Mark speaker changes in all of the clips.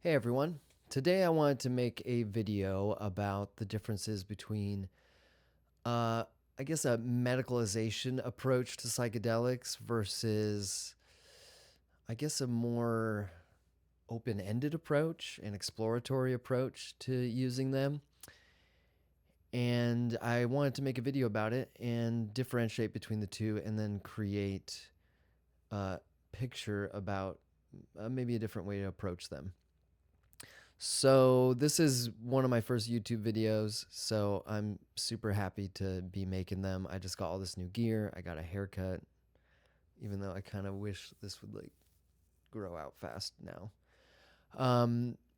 Speaker 1: Hey everyone. Today I wanted to make a video about the differences between, uh, I guess, a medicalization approach to psychedelics versus, I guess, a more open ended approach, an exploratory approach to using them. And I wanted to make a video about it and differentiate between the two and then create a picture about maybe a different way to approach them. So this is one of my first YouTube videos, so I'm super happy to be making them. I just got all this new gear. I got a haircut, even though I kind of wish this would like grow out fast now.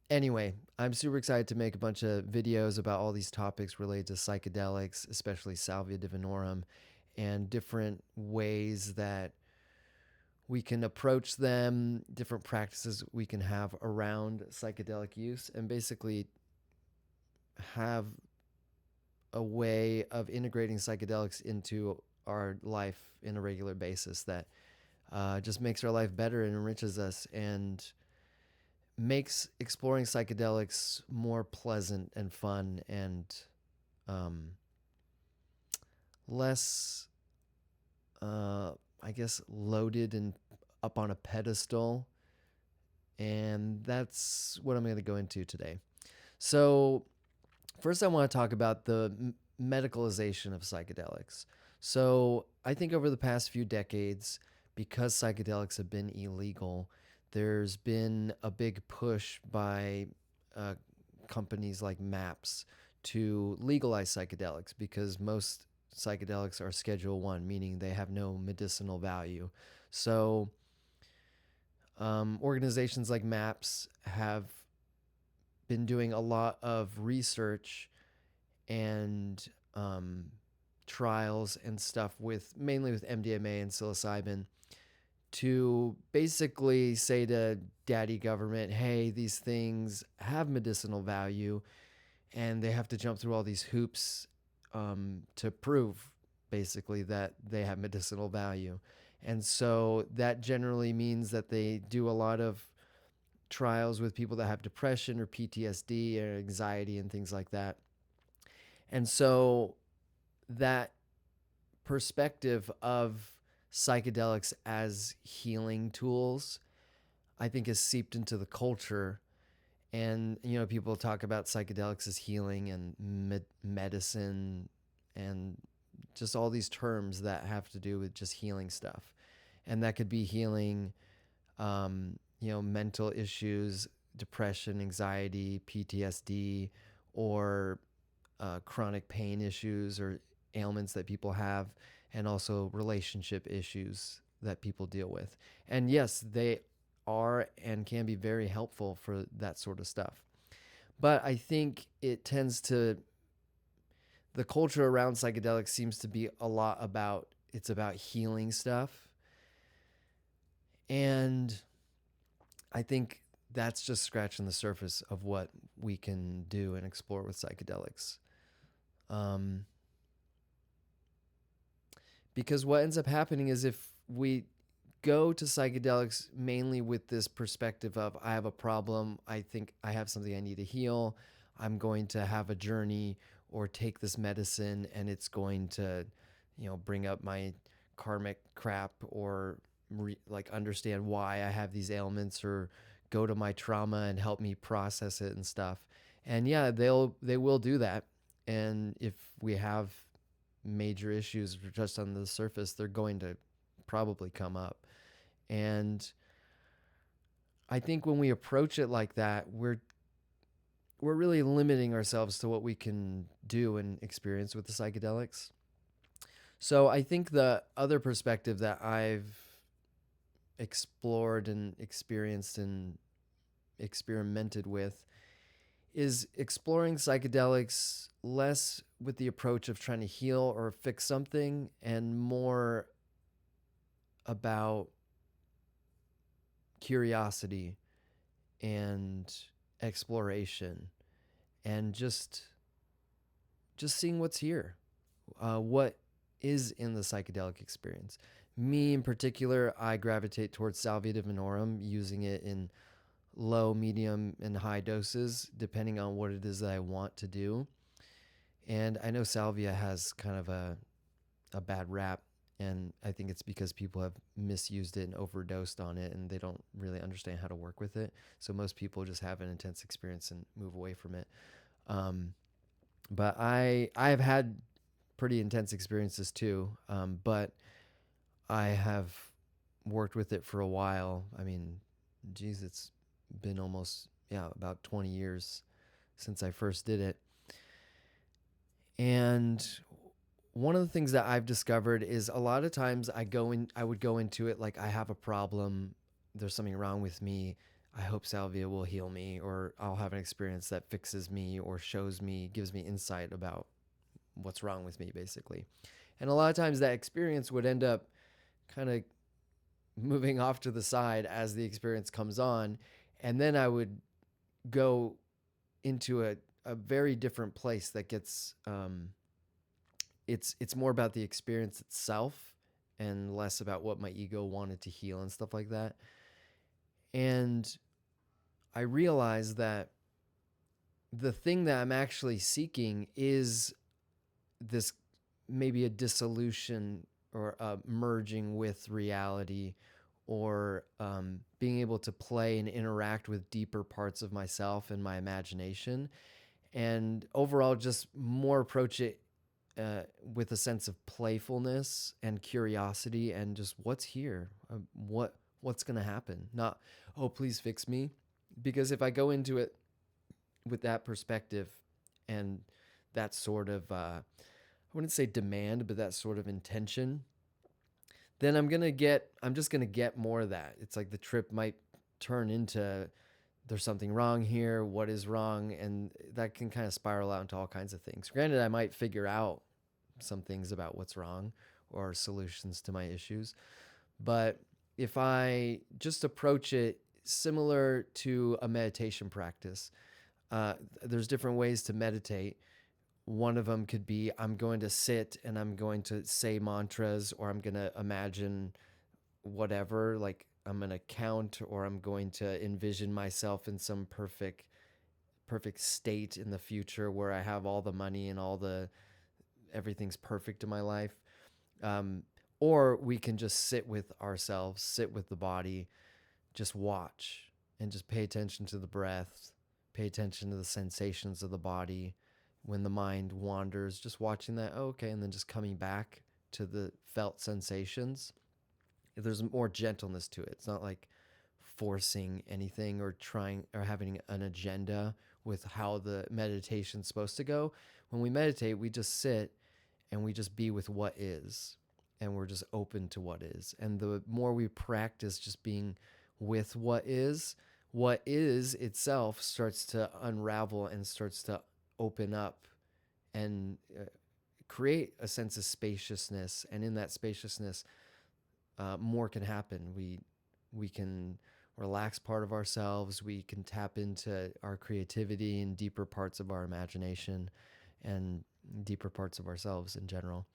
Speaker 1: Anyway, I'm super excited to make a bunch of videos about all these topics related to psychedelics, especially salvia divinorum, and different ways that we can approach them, different practices we can have around psychedelic use, and basically have a way of integrating psychedelics into our life in a regular basis that just makes our life better and enriches us and makes exploring psychedelics more pleasant and fun and um, less, I guess, loaded and up on a pedestal. And that's what I'm going to go into today. So, first, I want to talk about the medicalization of psychedelics. So, I think over the past few decades, because psychedelics have been illegal, there's been a big push by uh, companies like MAPS to legalize psychedelics because most psychedelics are Schedule 1, meaning they have no medicinal value. So, organizations like MAPS have been doing a lot of research and trials and stuff with mainly with MDMA and psilocybin to basically say to daddy government, hey, these things have medicinal value and they have to jump through all these hoops to prove basically that they have medicinal value. And so that generally means that they do a lot of trials with people that have depression or PTSD or anxiety and things like that. And so that perspective of psychedelics as healing tools, I think, has seeped into the culture. And, people talk about psychedelics as healing and medicine and just all these terms that have to do with just healing stuff. And that could be healing, mental issues, depression, anxiety, PTSD, or chronic pain issues or ailments that people have, and also relationship issues that people deal with. And yes, they are and can be very helpful for that sort of stuff. But I think the culture around psychedelics seems to be a lot about, it's about healing stuff. And I think that's just scratching the surface of what we can do and explore with psychedelics. Um, because what ends up happening is if we go to psychedelics mainly with this perspective of, I have a problem, I think I have something I need to heal, I'm going to have a journey or take this medicine and it's going to, bring up my karmic crap or like understand why I have these ailments or go to my trauma and help me process it and stuff. And yeah, they will do that. And if we have major issues just on the surface, they're going to probably come up. And I think when we approach it like that, we're really limiting ourselves to what we can do and experience with the psychedelics. So I think the other perspective that I've explored and experienced and experimented with is exploring psychedelics less with the approach of trying to heal or fix something and more about curiosity and exploration and just seeing what's here, what is in the psychedelic experience. Me in particular, I gravitate towards salvia divinorum, using it in low, medium, and high doses, depending on what it is that I want to do. And I know salvia has kind of a bad rap. And I think it's because people have misused it and overdosed on it, and they don't really understand how to work with it. So most people just have an intense experience and move away from it. Um, but I've had pretty intense experiences too. But I have worked with it for a while. I mean, geez, it's been almost, yeah, about 20 years since I first did it. And one of the things that I've discovered is a lot of times I would go into it like I have a problem, there's something wrong with me. I hope salvia will heal me, or I'll have an experience that fixes me or shows me, gives me insight about what's wrong with me, basically. And a lot of times that experience would end up kind of moving off to the side as the experience comes on. And then I would go into a very different place that gets, it's more about the experience itself and less about what my ego wanted to heal and stuff like that. And I realized that the thing that I'm actually seeking is this, maybe a dissolution or a merging with reality, or being able to play and interact with deeper parts of myself and my imagination, and overall just more approach it with a sense of playfulness and curiosity, and just what's here, what's going to happen, not, oh, please fix me. Because if I go into it with that perspective and that sort of I wouldn't say demand, but that sort of intention, then I'm just gonna get more of that. It's like the trip might turn into, there's something wrong here, what is wrong, and that can kind of spiral out into all kinds of things. Granted, I might figure out some things about what's wrong or solutions to my issues, but if I just approach it similar to a meditation practice, there's different ways to meditate. One of them could be, I'm going to sit and I'm going to say mantras, or I'm going to imagine whatever, like I'm going to count, or I'm going to envision myself in some perfect state in the future where I have all the money and everything's perfect in my life. Um, or we can just sit with ourselves, sit with the body, just watch and just pay attention to the breath, pay attention to the sensations of the body. When the mind wanders, just watching that, oh, okay, and then just coming back to the felt sensations. There's more gentleness to it. It's not like forcing anything or trying or having an agenda with how the meditation's supposed to go. When we meditate, we just sit and we just be with what is, and we're just open to what is. And the more we practice just being with what is itself starts to unravel and starts to open up and create a sense of spaciousness. And in that spaciousness, more can happen. We can relax part of ourselves. We can tap into our creativity and deeper parts of our imagination and deeper parts of ourselves in general.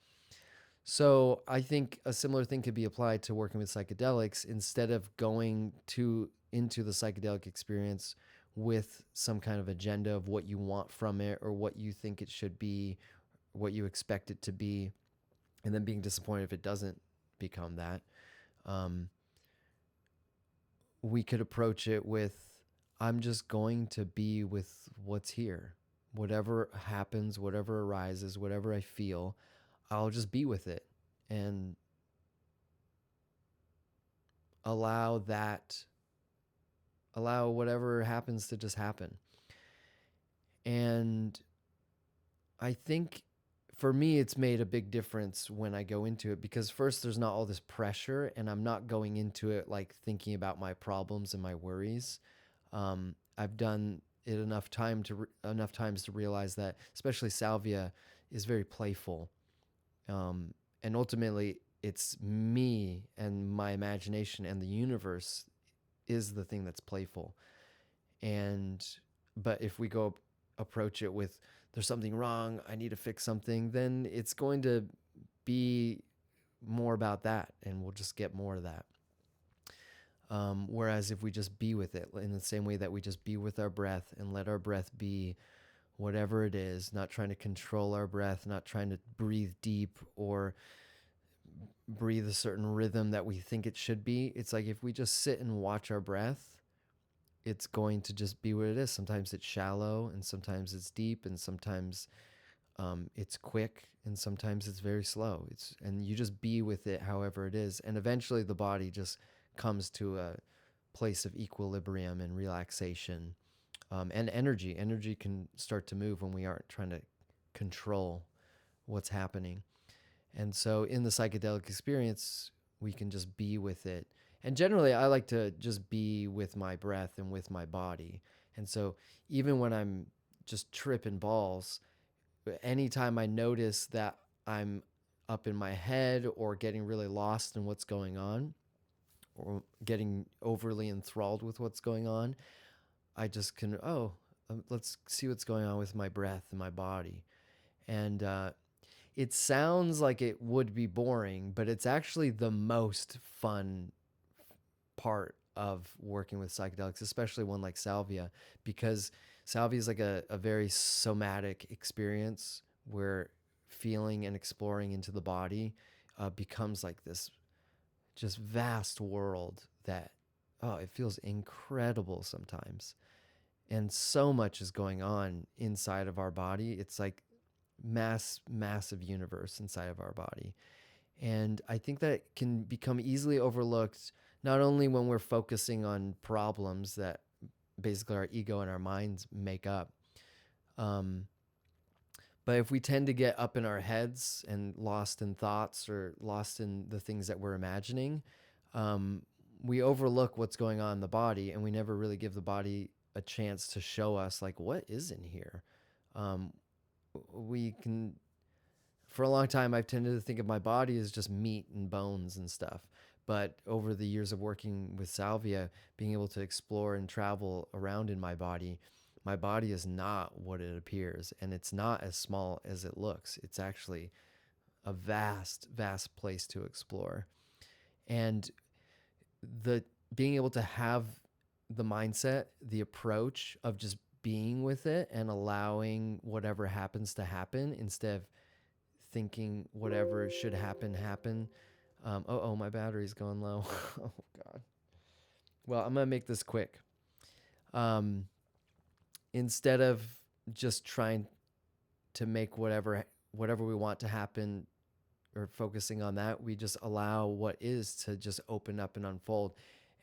Speaker 1: So I think a similar thing could be applied to working with psychedelics. Instead of going into the psychedelic experience with some kind of agenda of what you want from it or what you think it should be, what you expect it to be, and then being disappointed if it doesn't become that. We could approach it with, I'm just going to be with what's here. Whatever happens, whatever arises, whatever I feel, I'll just be with it and allow whatever happens to just happen. And I think for me, it's made a big difference when I go into it, because first, there's not all this pressure, and I'm not going into it like thinking about my problems and my worries. I've done it enough times to realize that, especially salvia, is very playful, and ultimately, it's me and my imagination, and the universe is the thing that's playful. And but if we go approach it with, there's something wrong, I need to fix something, then it's going to be more about that, and we'll just get more of that. Whereas if we just be with it in the same way that we just be with our breath and let our breath be whatever it is, not trying to control our breath, not trying to breathe deep or breathe a certain rhythm that we think it should be. It's like if we just sit and watch our breath, it's going to just be what it is. Sometimes it's shallow and sometimes it's deep and sometimes it's quick and sometimes it's very slow. And you just be with it however it is. And eventually the body just comes to a place of equilibrium and relaxation, and energy. Energy can start to move when we aren't trying to control what's happening. And so in the psychedelic experience, we can just be with it. And generally, I like to just be with my breath and with my body. And so even when I'm just tripping balls, anytime I notice that I'm up in my head or getting really lost in what's going on or getting overly enthralled with what's going on, I just can, let's see what's going on with my breath and my body. And it sounds like it would be boring, but it's actually the most fun part of working with psychedelics, especially one like salvia, because salvia is like a very somatic experience where feeling and exploring into the body becomes like this just vast world that, oh, it feels incredible sometimes. And so much is going on inside of our body. It's like massive universe inside of our body. And I think that can become easily overlooked, not only when we're focusing on problems that basically our ego and our minds make up, but if we tend to get up in our heads and lost in thoughts or lost in the things that we're imagining, we overlook what's going on in the body, and we never really give the body a chance to show us, like, what is in here. We can, for a long time, I've tended to think of my body as just meat and bones and stuff. But over the years of working with salvia, being able to explore and travel around in my body is not what it appears. And it's not as small as it looks. It's actually a vast, vast place to explore. And the being able to have the mindset, the approach of just being with it and allowing whatever happens to happen instead of thinking whatever should happen. My battery's going low. Oh God. Well, I'm gonna make this quick. Instead of just trying to make whatever we want to happen or focusing on that, we just allow what is to just open up and unfold,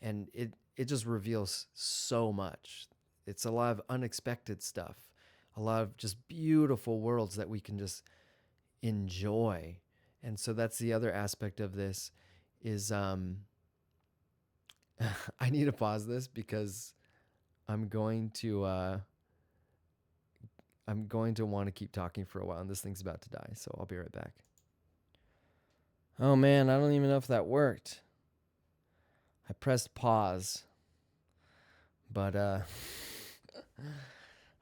Speaker 1: and it just reveals so much. It's a lot of unexpected stuff, a lot of just beautiful worlds that we can just enjoy. And so that's the other aspect of this is I need to pause this because I'm going to want to keep talking for a while, and this thing's about to die, so I'll be right back. Oh man, I don't even know if that worked. I pressed pause, but I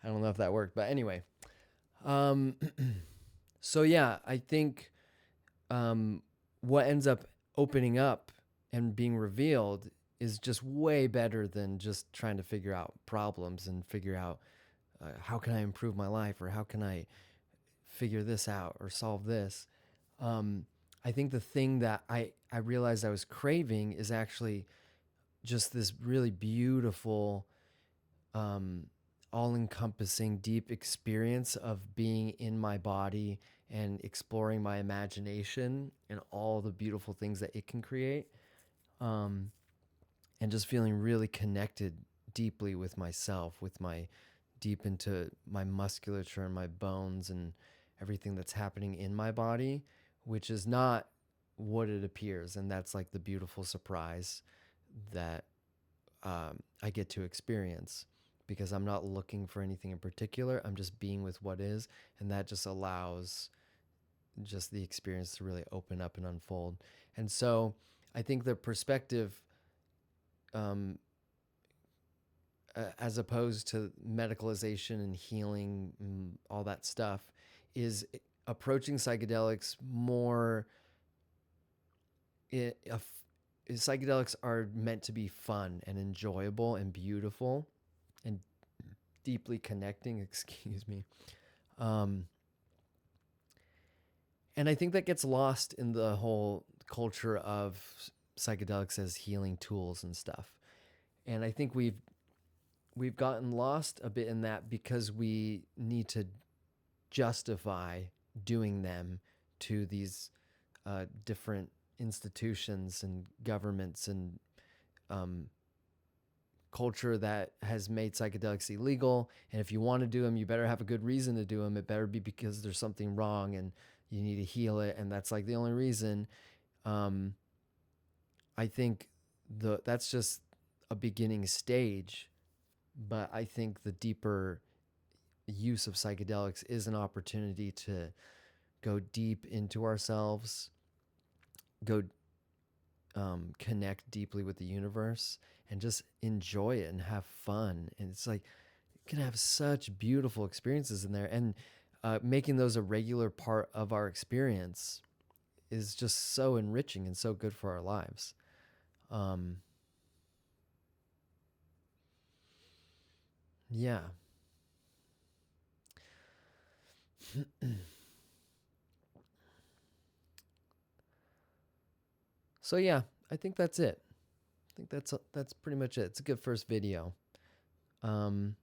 Speaker 1: don't know if that worked. But anyway, so yeah, I think what ends up opening up and being revealed is just way better than just trying to figure out problems and figure out how can I improve my life or how can I figure this out or solve this. I think the thing that I realized I was craving is actually just this really beautiful, all-encompassing, deep experience of being in my body and exploring my imagination and all the beautiful things that it can create, and just feeling really connected deeply with myself, with my deep into my musculature and my bones and everything that's happening in my body, which is not what it appears. And that's like the beautiful surprise that I get to experience, because I'm not looking for anything in particular. I'm just being with what is, and that just allows just the experience to really open up and unfold. And so I think the perspective, as opposed to medicalization and healing and all that stuff, is approaching psychedelics more psychedelics are meant to be fun and enjoyable and beautiful and deeply connecting. Excuse me. Um, and I think that gets lost in the whole culture of psychedelics as healing tools and stuff. And I think we've gotten lost a bit in that because we need to justify doing them to these different institutions and governments and um, culture that has made psychedelics illegal. And if you want to do them, you better have a good reason to do them. It better be because there's something wrong and you need to heal it. And that's like the only reason. Um, I think that's just a beginning stage. But I think the deeper use of psychedelics is an opportunity to go deep into ourselves, go connect deeply with the universe, and just enjoy it and have fun. And it's like you can have such beautiful experiences in there, and making those a regular part of our experience is just so enriching and so good for our lives. Um, yeah. So yeah, I think that's it. I think that's pretty much it. It's a good first video. Um,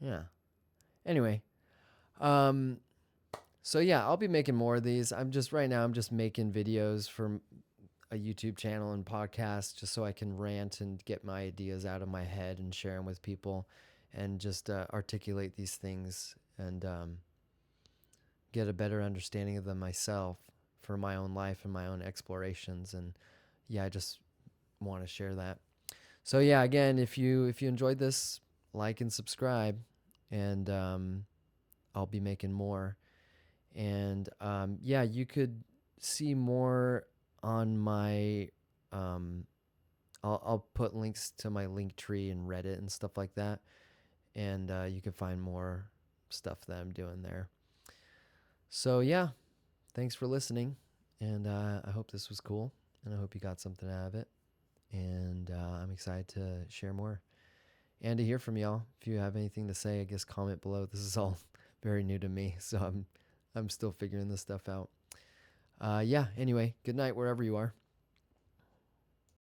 Speaker 1: yeah. Anyway, um, so yeah, I'll be making more of these. I'm just making videos for a YouTube channel and podcast just so I can rant and get my ideas out of my head and share them with people and just articulate these things and get a better understanding of them myself for my own life and my own explorations. And yeah, I just want to share that. So yeah, again, if you enjoyed this, like and subscribe, and I'll be making more. And yeah, you could see more on my. Um, I'll put links to my Linktree and Reddit and stuff like that, and you can find more stuff that I'm doing there. So yeah, thanks for listening, and I hope this was cool, and I hope you got something out of it. And I'm excited to share more and to hear from y'all. If you have anything to say, I guess comment below. This is all very new to me, so I'm still figuring this stuff out. Yeah. Anyway, good night wherever you are.